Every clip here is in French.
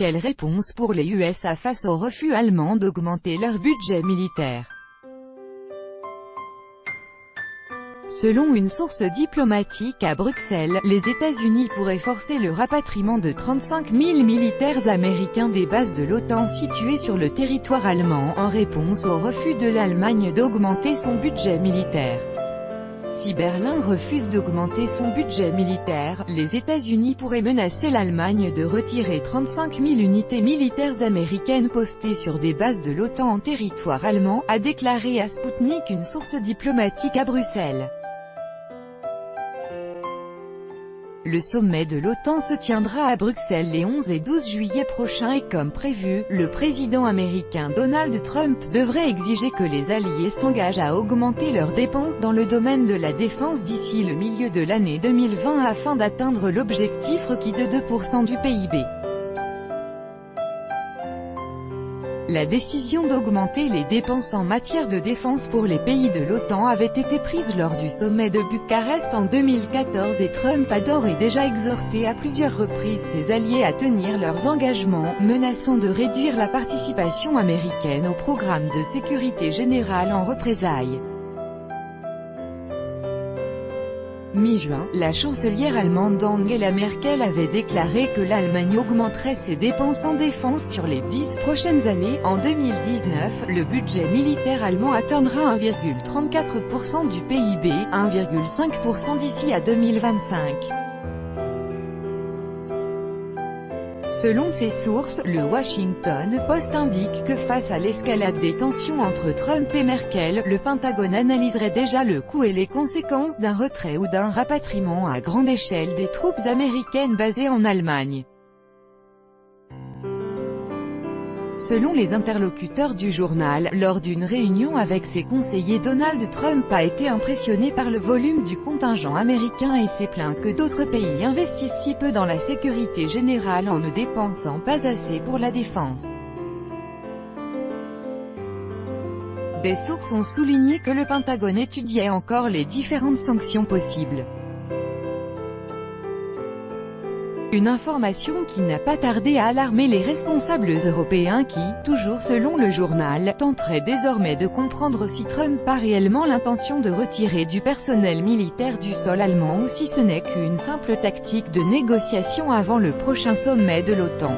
Quelle réponse pour les USA face au refus allemand d'augmenter leur budget militaire? Selon une source diplomatique à Bruxelles, les États-Unis pourraient forcer le rapatriement de 35 000 militaires américains des bases de l'OTAN situées sur le territoire allemand, en réponse au refus de l'Allemagne d'augmenter son budget militaire. Si Berlin refuse d'augmenter son budget militaire, les États-Unis pourraient menacer l'Allemagne de retirer 35 000 unités militaires américaines postées sur des bases de l'OTAN en territoire allemand, a déclaré à Sputnik une source diplomatique à Bruxelles. Le sommet de l'OTAN se tiendra à Bruxelles les 11 et 12 juillet prochains et comme prévu, le président américain Donald Trump devrait exiger que les alliés s'engagent à augmenter leurs dépenses dans le domaine de la défense d'ici le milieu de l'année 2020 afin d'atteindre l'objectif requis de 2% du PIB. La décision d'augmenter les dépenses en matière de défense pour les pays de l'OTAN avait été prise lors du sommet de Bucarest en 2014 et Trump a d'ores et déjà exhorté à plusieurs reprises ses alliés à tenir leurs engagements, menaçant de réduire la participation américaine au programme de sécurité générale en représailles. Mi-juin, la chancelière allemande Angela Merkel avait déclaré que l'Allemagne augmenterait ses dépenses en défense sur les 10 prochaines années. En 2019, le budget militaire allemand atteindra 1,34% du PIB, 1,5% d'ici à 2025. Selon ces sources, le Washington Post indique que face à l'escalade des tensions entre Trump et Merkel, le Pentagone analyserait déjà le coût et les conséquences d'un retrait ou d'un rapatriement à grande échelle des troupes américaines basées en Allemagne. Selon les interlocuteurs du journal, lors d'une réunion avec ses conseillers, Donald Trump a été impressionné par le volume du contingent américain et s'est plaint que d'autres pays investissent si peu dans la sécurité générale en ne dépensant pas assez pour la défense. Des sources ont souligné que le Pentagone étudiait encore les différentes sanctions possibles. Une information qui n'a pas tardé à alarmer les responsables européens qui, toujours selon le journal, tenteraient désormais de comprendre si Trump a réellement l'intention de retirer du personnel militaire du sol allemand ou si ce n'est qu'une simple tactique de négociation avant le prochain sommet de l'OTAN.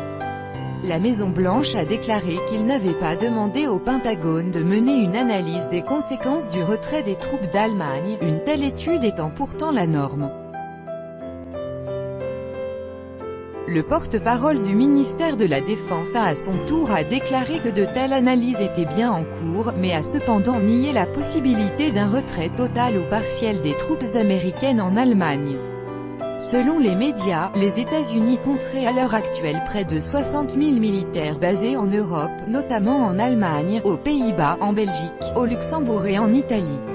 La Maison-Blanche a déclaré qu'il n'avait pas demandé au Pentagone de mener une analyse des conséquences du retrait des troupes d'Allemagne, une telle étude étant pourtant la norme. Le porte-parole du ministère de la Défense a à son tour déclaré que de telles analyses étaient bien en cours, mais a cependant nié la possibilité d'un retrait total ou partiel des troupes américaines en Allemagne. Selon les médias, les États-Unis compteraient à l'heure actuelle près de 60 000 militaires basés en Europe, notamment en Allemagne, aux Pays-Bas, en Belgique, au Luxembourg et en Italie.